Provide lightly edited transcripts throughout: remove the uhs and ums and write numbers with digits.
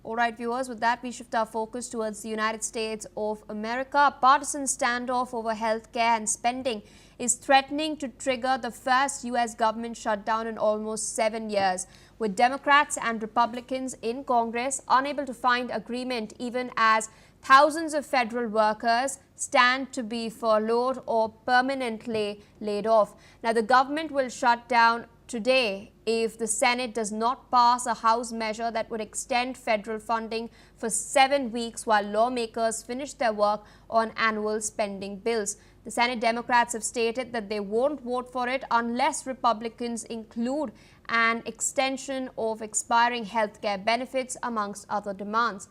All right, viewers, with that, we shift our focus towards the United States of America. A partisan standoff over healthcare and spending is threatening to trigger the first U.S. government shutdown in almost 7 years, with Democrats and Republicans in Congress unable to find agreement even as thousands of federal workers stand to be furloughed or permanently laid off. Now, the government will shut down today if the Senate does not pass a House measure that would extend federal funding for 7 weeks while lawmakers finish their work on annual spending bills. The Senate Democrats have stated that they won't vote for it unless Republicans include an extension of expiring health care benefits, amongst other demands.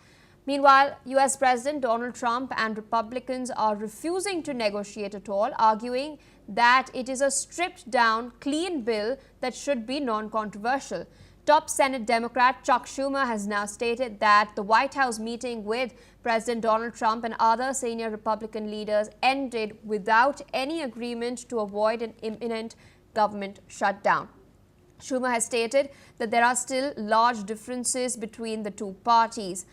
Meanwhile, U.S. President Donald Trump and Republicans are refusing to negotiate at all, arguing that it is a stripped-down, clean bill that should be non-controversial. Top Senate Democrat Chuck Schumer has now stated that the White House meeting with President Donald Trump and other senior Republican leaders ended without any agreement to avoid an imminent government shutdown. Schumer has stated that there are still large differences between the two parties.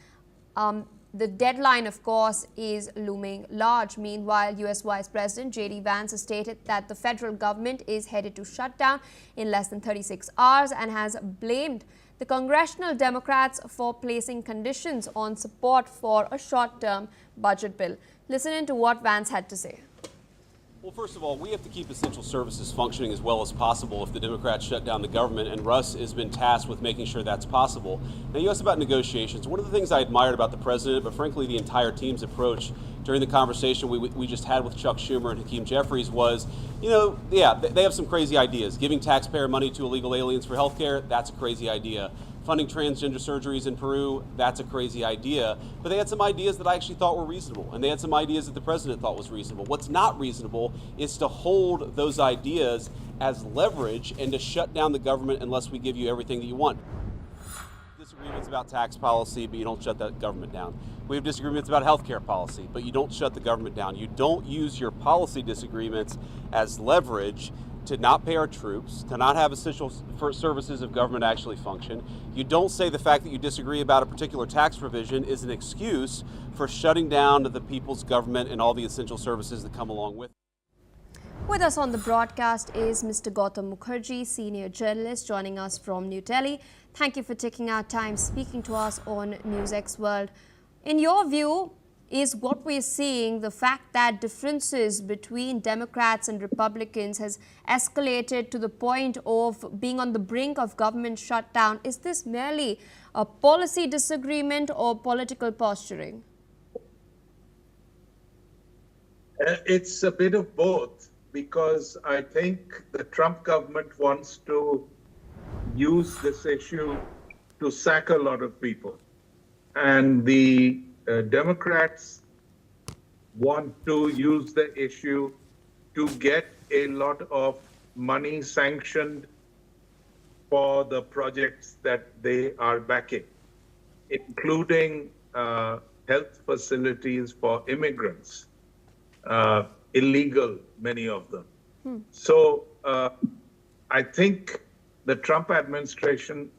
The deadline, of course, is looming large. Meanwhile, U.S. Vice President J.D. Vance has stated that the federal government is headed to shut down in less than 36 hours and has blamed the congressional Democrats for placing conditions on support for a short-term budget bill. Listen in to what Vance had to say. Well, first of all, we have to keep essential services functioning as well as possible if the Democrats shut down the government, and Russ has been tasked with making sure that's possible. Now, you asked about negotiations. One of the things I admired about the president, but frankly the entire team's approach during the conversation we just had with Chuck Schumer and Hakeem Jeffries was, they have some crazy ideas. Giving taxpayer money to illegal aliens for health care, that's a crazy idea. Funding transgender surgeries in Peru, that's a crazy idea. But they had some ideas that I actually thought were reasonable, and they had some ideas that the president thought was reasonable. What's not reasonable is to hold those ideas as leverage and to shut down the government unless we give you everything that you want. Disagreements about tax policy, but you don't shut that government down. We have disagreements about healthcare policy, but you don't shut the government down. You don't use your policy disagreements as leverage to not pay our troops, to not have essential services of government actually function. You don't say the fact that you disagree about a particular tax provision is an excuse for shutting down the people's government and all the essential services that come along with it. With us on the broadcast is Mr. Gautam Mukherjee, senior journalist, joining us from New Delhi. Thank you for taking our time speaking to us on NewsX World. In your view, is what we're seeing the fact that differences between Democrats and Republicans has escalated to the point of being on the brink of government shutdown? Is this merely a policy disagreement or political posturing? It's a bit of both, because I think the Trump government wants to use this issue to sack a lot of people. And the Democrats want to use the issue to get a lot of money sanctioned for the projects that they are backing, including health facilities for immigrants, illegal, many of them. So I think the Trump administration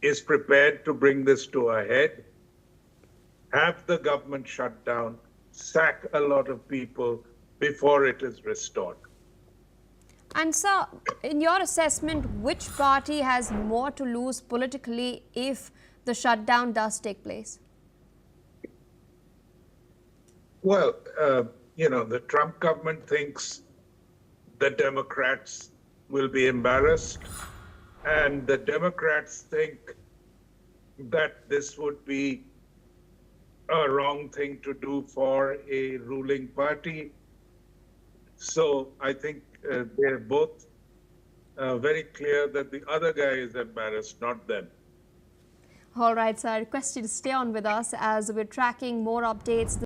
is prepared to bring this to a head, have the government shut down, sack a lot of people before it is restored. And sir, in your assessment, which party has more to lose politically if the shutdown does take place? Well, the Trump government thinks the Democrats will be embarrassed, and the Democrats think that this would be a wrong thing to do for a ruling party. So I think they're both very clear that the other guy is embarrassed, not them. All right, sir. I request you to stay on with us as we're tracking more updates.